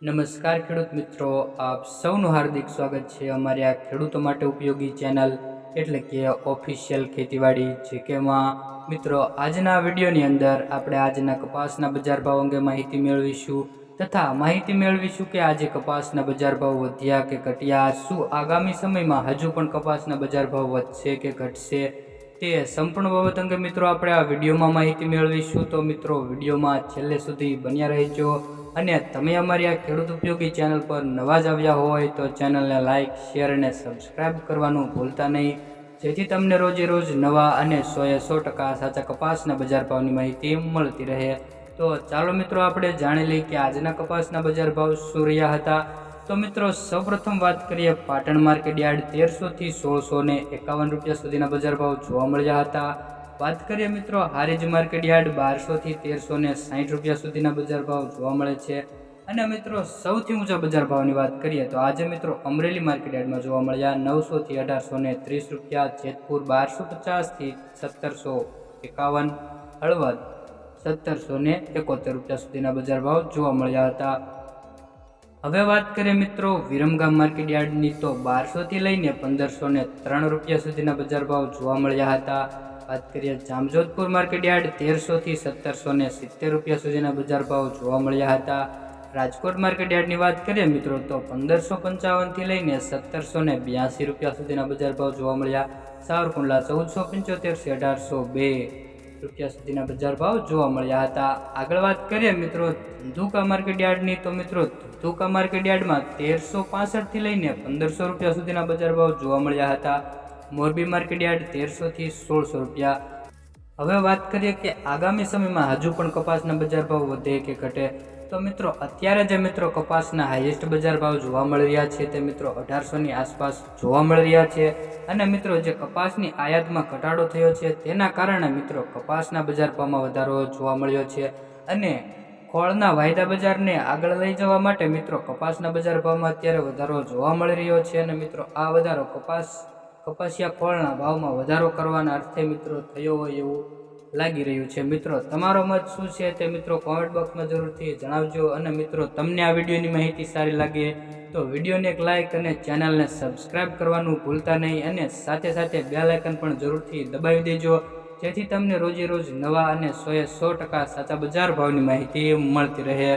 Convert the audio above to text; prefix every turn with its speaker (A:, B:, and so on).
A: નમસ્કાર ખેડૂત મિત્રો, આપ સૌનું હાર્દિક સ્વાગત છે અમારી આ ખેડૂતો માટે ઉપયોગી ચેનલ એટલે કે ઓફિશિયલ ખેતીવાડી જીકેમાં. મિત્રો, આજના વિડીયોની અંદર આપણે આજના કપાસના બજાર ભાવ અંગે માહિતી મેળવીશું તથા માહિતી મેળવીશું કે આજે કપાસના બજાર ભાવ વધ્યા કે ઘટ્યા, શું આગામી સમયમાં હજુ પણ કપાસના બજાર ભાવ વધશે કે ઘટશે, તે સંપૂર્ણ બાબત અંગે મિત્રો આપણે આ વિડીયોમાં માહિતી મેળવીશું. તો મિત્રો, વિડીયોમાં છેલ્લે સુધી બન્યા રહેજો અને તમે અમારી આ ખેડૂત ઉપયોગી ચેનલ પર નવા જ આવ્યા હોય તો ચેનલને લાઇક, શેર અને સબસ્ક્રાઇબ કરવાનું ભૂલતા નહીં, જેથી તમને રોજે રોજ નવા અને 100% સાચા કપાસના બજાર ભાવની માહિતી મળતી રહે. તો ચાલો મિત્રો, આપણે જાણી લઈએ કે આજના કપાસના બજાર ભાવ શું રહ્યા હતા. તો મિત્રો, સૌપ્રથમ વાત કરીએ પાટણ માર્કેટ યાર્ડ 1300 થી 1651 રૂપિયા સુધીના બજાર ભાવ જોવા મળ્યા હતા. વાત કરીએ મિત્રો હારીજ માર્કેટ યાર્ડ 1200 થી 1360 રૂપિયા સુધીના બજાર ભાવ જોવા મળે છે. અને મિત્રો, સૌથી ઊંચા બજાર ભાવની વાત કરીએ તો આજે મિત્રો અમરેલી માર્કેટ યાર્ડમાં જોવા મળ્યા 900 થી 1830 રૂપિયા, જેતપુર 1250 થી 1751, હળવદ 1771 રૂપિયા સુધીના બજાર ભાવ જોવા મળ્યા હતા. હવે વાત કરીએ મિત્રો વિરમગામ માર્કેટ યાર્ડની તો 1200 થી લઈને 1503 રૂપિયા સુધીના બજાર ભાવ જોવા મળ્યા હતા. વાત કરીએ જામજોધપુર માર્કેટ યાર્ડ 1300 થી 1770 રૂપિયા સુધીના બજાર ભાવ જોવા મળ્યા હતા. રાજકોટ માર્કેટ યાર્ડની વાત કરીએ મિત્રો તો 1555 થી લઈને 1782 રૂપિયા સુધીના બજાર ભાવ જોવા મળ્યા. સાવરકુંડલા 1475 થી 1802 રૂપિયા સુધીના બજાર ભાવ જોવા મળ્યા હતા. આગળ વાત કરીએ મિત્રો ધંધુકા માર્કેટ યાર્ડની તો મિત્રો ધંધુકા માર્કેટ યાર્ડમાં 1365 થી લઈને 1500 રૂપિયા સુધીના બજાર ભાવ જોવા મળ્યા હતા. મોરબી માર્કેટ યાર્ડ 1300 થી 1600 રૂપિયા. હવે વાત કરીએ કે આગામી સમયમાં હજુ પણ કપાસના બજાર ભાવ વધે કે ઘટે. તો મિત્રો, અત્યારે જે મિત્રો કપાસના હાઈએસ્ટ બજાર ભાવ જોવા મળી રહ્યા છે તે મિત્રો 1800ની આસપાસ જોવા મળી રહ્યા છે. અને મિત્રો, જે કપાસની આયાતમાં ઘટાડો થયો છે તેના કારણે મિત્રો કપાસના બજાર ભાવમાં વધારો જોવા મળ્યો છે. અને ખોળના વાયદા બજારને આગળ લઈ જવા માટે મિત્રો કપાસના બજાર ભાવમાં અત્યારે વધારો જોવા મળી રહ્યો છે. અને મિત્રો, આ વધારો કપાસિયા ખોળના ભાવમાં વધારો કરવાના અર્થે મિત્રો થયો હોય એવું લાગી રહ્યું છે. મિત્રો, તમારો મત શું છે તે મિત્રો કોમેન્ટ બોક્સમાં જરૂરથી જણાવજો. અને મિત્રો, તમને આ વિડીયોની માહિતી સારી લાગે તો વિડીયોને એક લાઇક અને ચેનલને સબસ્ક્રાઇબ કરવાનું ભૂલતા નહીં. અને સાથે સાથે બેલ આઇકન પણ જરૂરથી દબાવી દેજો, જેથી તમને રોજે રોજ નવા અને 100% સાચા બજાર ભાવની માહિતી મળતી રહે.